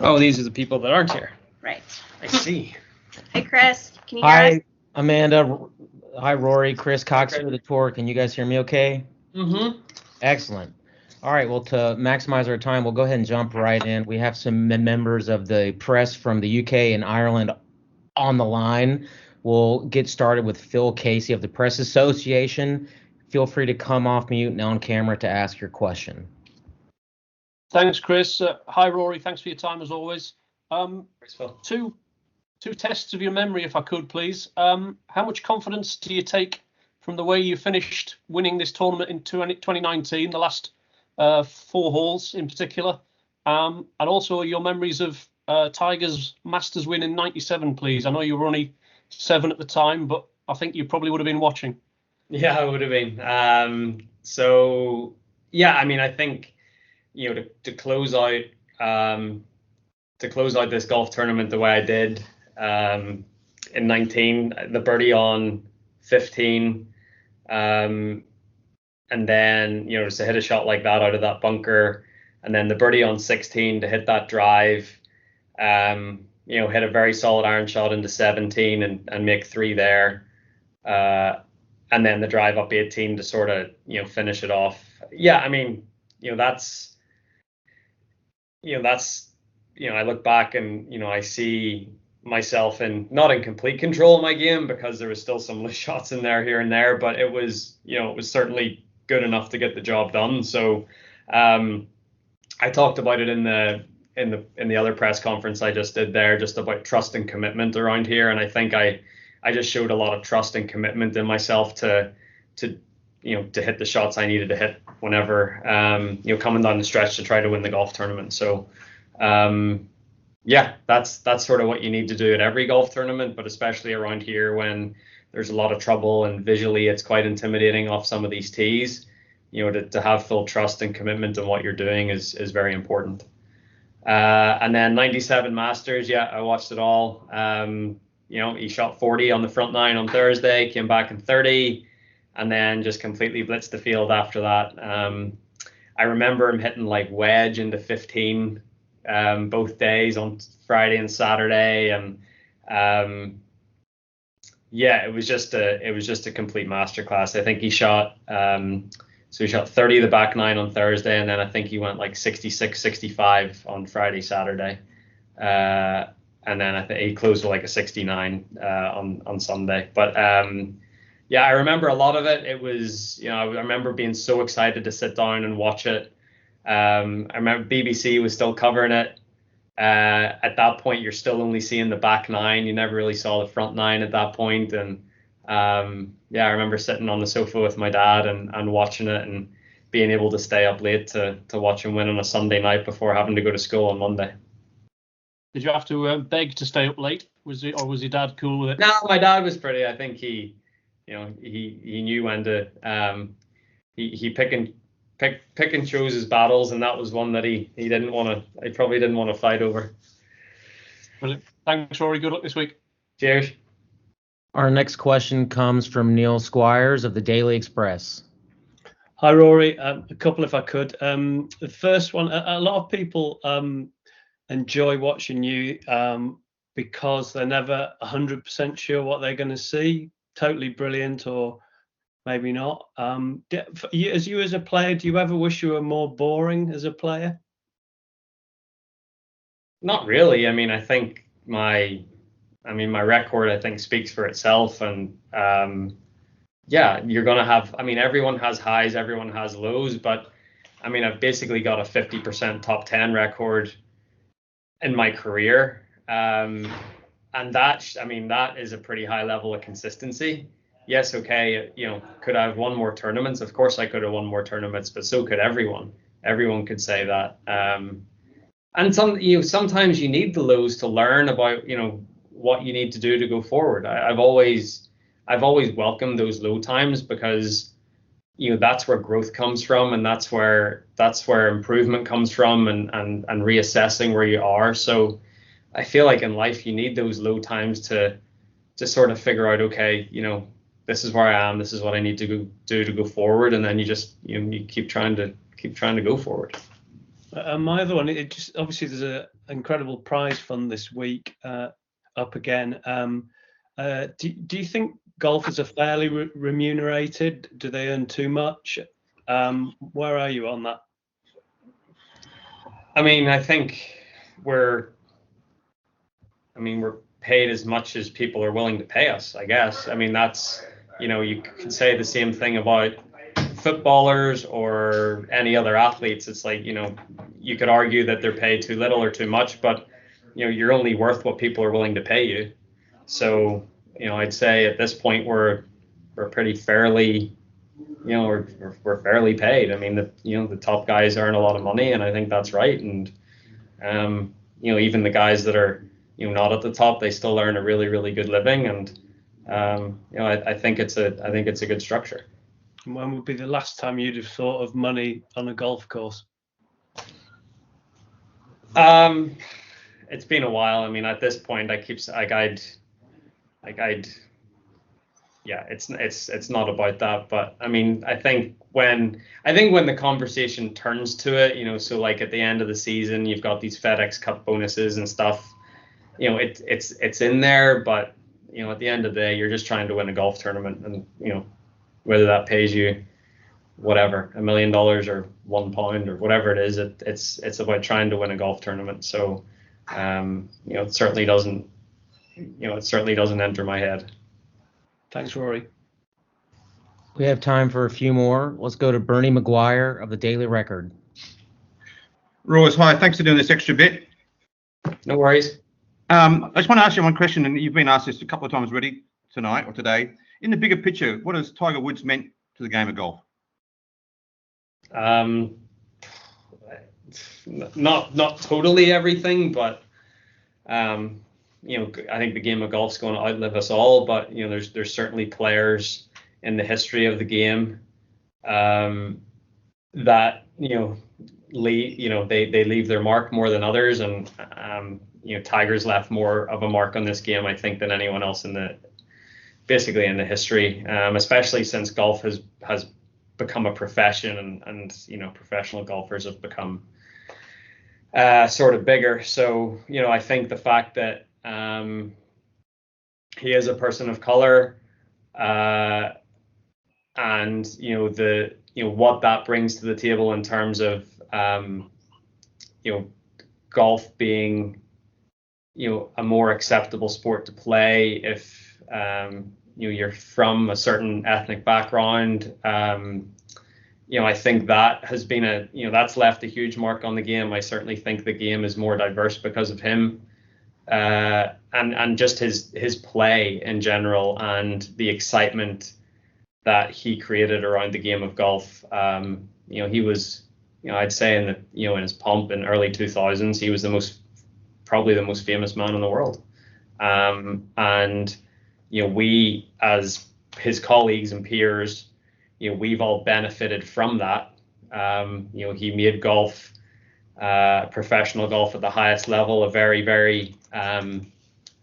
Oh, these are the people that aren't here. Right. I see. Hey, Chris. Can you hear us? Hi, Amanda. Hi, Rory. Chris Cox here with the tour. Can you guys hear me okay? Mm-hmm. Excellent. All right, well, to maximize our time, we'll go ahead and jump right in. We have some members of the press from the UK and Ireland on the line. We'll get started with Phil Casey of the Press Association. Feel free to come off mute and on camera to ask your question. Thanks, Chris. Hi, Rory. Thanks for your time as always. Thanks, Phil. Two tests of your memory, if I could, please. How much confidence do you take from the way you finished winning this tournament in 2019, the last 4 holes in particular, and also your memories of Tiger's Masters win in '97, please? I know you were only 7 at the time, but I think you probably would have been watching. Yeah, I would have been. So yeah, I mean, I think to close out this golf tournament the way I did in 19, the birdie on 15. And then, just to hit a shot like that out of that bunker, and then the birdie on 16 to hit that drive, hit a very solid iron shot into 17 and make 3 there. And then the drive up 18 to sort of, finish it off. Yeah, I mean, that's I look back and, I see myself not in complete control of my game, because there was still some loose shots in there here and there, but it was certainly good enough to get the job done. So I talked about it in the other press conference I just did there, just about trust and commitment around here. And I think I just showed a lot of trust and commitment in myself to hit the shots I needed to hit whenever, coming down the stretch to try to win the golf tournament. So yeah, that's sort of what you need to do at every golf tournament, but especially around here when there's a lot of trouble and visually it's quite intimidating off some of these tees. To have full trust and commitment in what you're doing is very important. And then 97 Masters, yeah, I watched it all. He shot 40 on the front 9 on Thursday, came back in 30, and then just completely blitzed the field after that. I remember him hitting like wedge into 15 both days on Friday and Saturday, and yeah, it was just a complete masterclass. I think he shot he shot 30 the back 9 on Thursday, and then I think he went like 66, 65 on Friday, Saturday, and then I think he closed with like a 69 on Sunday. But yeah, I remember a lot of it. It was, I remember being so excited to sit down and watch it. I remember BBC was still covering it. At that point, you're still only seeing the back 9. You never really saw the front 9 at that point. And yeah, I remember sitting on the sofa with my dad and watching it and being able to stay up late to watch him win on a Sunday night before having to go to school on Monday. Did you have to beg to stay up late? Was your dad cool with it? No, my dad was pretty. I think he knew when to he pick and chose his battles, and that was one that he probably didn't want to fight over. Brilliant. Thanks, Rory. Good luck this week. Cheers. Our next question comes from Neil Squires of the Daily Express. Hi, Rory. A couple, if I could. The first one, a lot of people enjoy watching you because they're never 100% sure what they're going to see. Totally brilliant, or maybe not. As a player, do you ever wish you were more boring as a player? Not really. I mean, I think my record, I think, speaks for itself. And yeah, you're going to have, everyone has highs, everyone has lows, but I've basically got a 50% top 10 record in my career. And that is a pretty high level of consistency. Yes, okay, could I have won more tournaments? Of course I could have won more tournaments, but so could everyone. Everyone could say that. And sometimes you need the lows to learn about, what you need to do to go forward. I've always welcomed those low times, because that's where growth comes from, and that's where improvement comes from, and reassessing where you are. So I feel like in life you need those low times to sort of figure out, okay, this is where I am, this is what I need to do to go forward, and then you just you keep trying to go forward. My other one, it just obviously there's an incredible prize fund this week up again. Do you think golfers are fairly remunerated? Do they earn too much? Where are you on that? I mean, I think we're paid as much as people are willing to pay us, I guess. I mean, that's, you could say the same thing about footballers or any other athletes. It's like, you could argue that they're paid too little or too much, but, you're only worth what people are willing to pay you. So, I'd say at this point we're pretty fairly, we're fairly paid. I mean, the top guys earn a lot of money, and I think that's right. And, even the guys that are, not at the top, they still earn a really, really good living. And, I think it's a good structure. And when would be the last time you'd have thought of money on a golf course? It's been a while. I mean, at this point, it's not about that. But I mean, I think when the conversation turns to it, so like at the end of the season, you've got these FedEx Cup bonuses and stuff. It's in there, but at the end of the day, you're just trying to win a golf tournament, and whether that pays you whatever, $1 million or £1 or whatever it is, it's about trying to win a golf tournament. So it certainly doesn't enter my head. Thanks, Rory. We have time for a few more. Let's go to Bernie McGuire of the Daily Record. Royce, hi. Thanks for doing this extra bit. No worries. I just want to ask you one question, and you've been asked this a couple of times already tonight or today. In the bigger picture, what has Tiger Woods meant to the game of golf? Not totally everything, but I think the game of golf's going to outlive us all. But there's certainly players in the history of the game that they leave their mark more than others, and Tiger's left more of a mark on this game, I think, than anyone else in the history, especially since golf has become a profession, and professional golfers have become sort of bigger. So I think the fact that he is a person of color, and what that brings to the table in terms of golf being a more acceptable sport to play if you're from a certain ethnic background. I think that has been that's left a huge mark on the game. I certainly think the game is more diverse because of him, and just his play in general, and the excitement that he created around the game of golf. He was, I'd say in his pomp in early 2000s, he was probably the most famous man in the world. And we, as his colleagues and peers, we've all benefited from that. He made golf, professional golf at the highest level, a very, very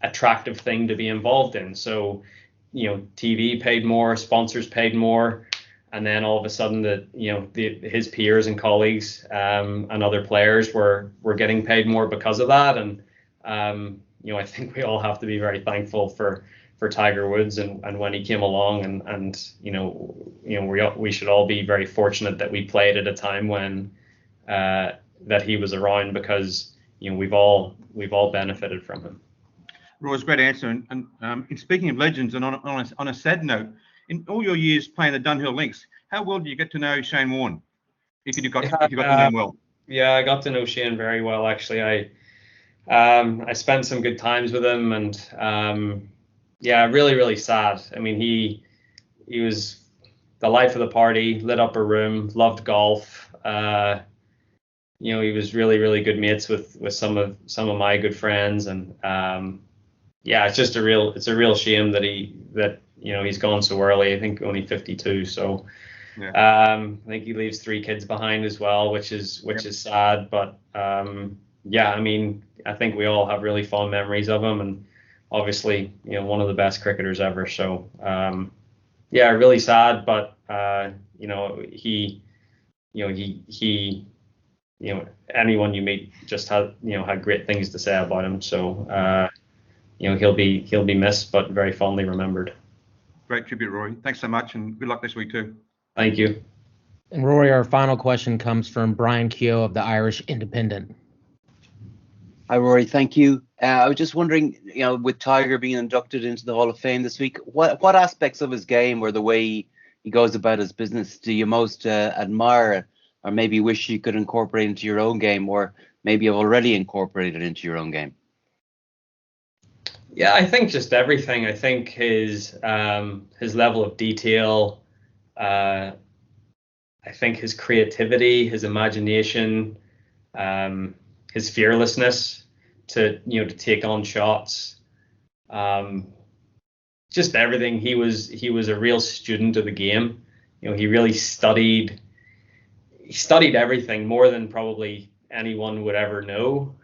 attractive thing to be involved in. So, TV paid more, sponsors paid more, and then all of a sudden his peers and colleagues and other players were getting paid more because of that. And I think we all have to be very thankful for Tiger Woods and when he came along, and we should all be very fortunate that we played at a time when that he was around, because we've all benefited from him. Roy's great answer. And in speaking of legends, and on a sad note, in all your years playing the Dunhill Links, how well do you get to know Shane Warne? If you got to know him well. Yeah, I got to know Shane very well, actually. I spent some good times with him, and really, really sad. I mean, he was the life of the party, lit up a room, loved golf. He was really, really good mates with some of my good friends, and it's a real shame that he's gone so early. I think only 52. So I think he leaves 3 kids behind as well, which is sad. But I mean, I think we all have really fond memories of him, and obviously, one of the best cricketers ever. So really sad, but he anyone you meet just had great things to say about him. So he'll be missed, but very fondly remembered. Great tribute, Rory. Thanks so much, and good luck this week too. Thank you. And Rory, our final question comes from Brian Keogh of the Irish Independent. Hi, Rory. Thank you. I was just wondering, with Tiger being inducted into the Hall of Fame this week, what aspects of his game or the way he goes about his business do you most admire, or maybe wish you could incorporate into your own game, or maybe have already incorporated into your own game? Yeah, I think just everything. I think his level of detail, I think his creativity, his imagination, his fearlessness to take on shots, just everything. He was a real student of the game. He really studied everything more than probably anyone would ever know.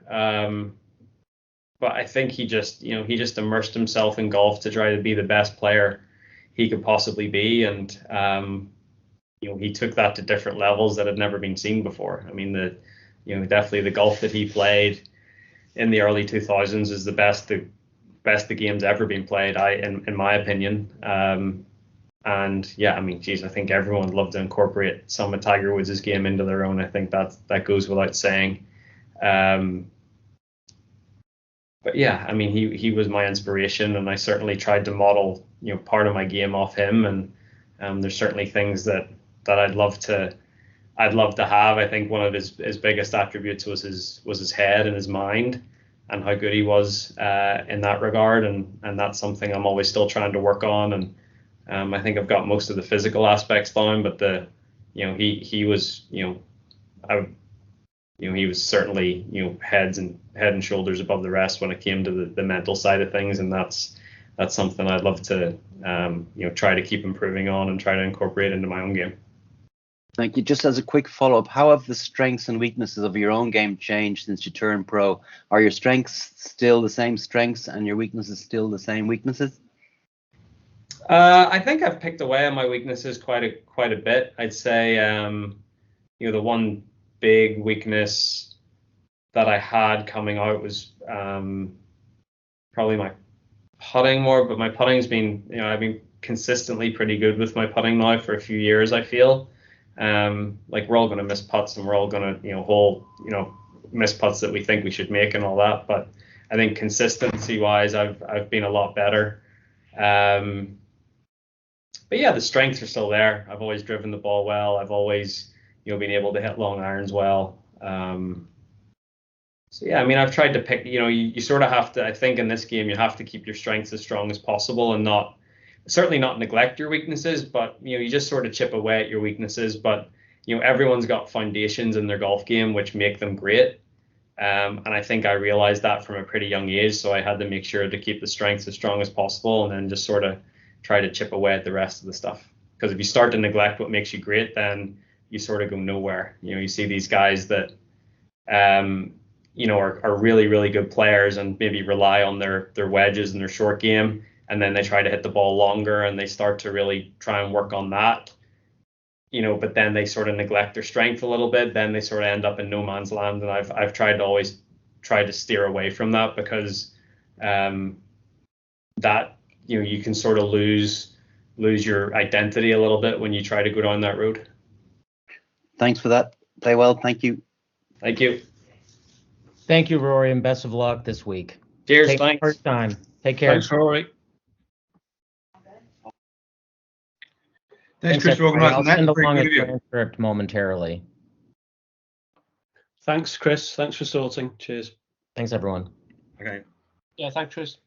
But I think he just immersed himself in golf to try to be the best player he could possibly be, and he took that to different levels that had never been seen before. I mean, definitely the golf that he played in the early 2000s is the best the game's ever been played, in my opinion. And yeah, I mean, geez, I think everyone would love to incorporate some of Tiger Woods' game into their own. I think that goes without saying. But yeah, I mean, he was my inspiration, and I certainly tried to model part of my game off him. And there's certainly things that I'd love to have. I think one of his biggest attributes was his head and his mind, and how good he was in that regard. And that's something I'm always still trying to work on. And I think I've got most of the physical aspects down, but he was he was certainly head and shoulders above the rest when it came to the mental side of things, and that's something I'd love to try to keep improving on and try to incorporate into my own game. Thank you. Just as a quick follow-up, how have the strengths and weaknesses of your own game changed since you turned pro? Are your strengths still the same strengths and your weaknesses still the same weaknesses? I think I've picked away on my weaknesses quite a bit. I'd say the one big weakness that I had coming out was probably my putting more, but my putting's been, I've been consistently pretty good with my putting now for a few years, I feel. Like we're all going to miss putts, and we're all going to, miss putts that we think we should make and all that. But I think consistency wise, I've been a lot better. But yeah, the strengths are still there. I've always driven the ball well. I've always, been able to hit long irons well. So yeah, I mean, I've tried to pick, you sort of have to, I think in this game, you have to keep your strengths as strong as possible and certainly not neglect your weaknesses, but, you just sort of chip away at your weaknesses. But, everyone's got foundations in their golf game which make them great. And I think I realized that from a pretty young age. So I had to make sure to keep the strengths as strong as possible and then just sort of try to chip away at the rest of the stuff. Because if you start to neglect what makes you great, then you sort of go nowhere. You see these guys that, are really, really good players and maybe rely on their wedges and their short game. And then they try to hit the ball longer and they start to really try and work on that, but then they sort of neglect their strength a little bit. Then they sort of end up in no man's land. And I've tried to always try to steer away from that because that, you can sort of lose your identity a little bit when you try to go down that road. Thanks for that. Play well. Thank you. Thank you. Thank you, Rory, and best of luck this week. Cheers. Thanks. Thanks. First time. Take care. Thanks, Rory. Thanks, Chris, for organising I'll that. send Very along good a of you. transcript momentarily. Thanks, Chris. Thanks for sorting. Cheers. Thanks, everyone. Okay. Yeah, thanks, Chris.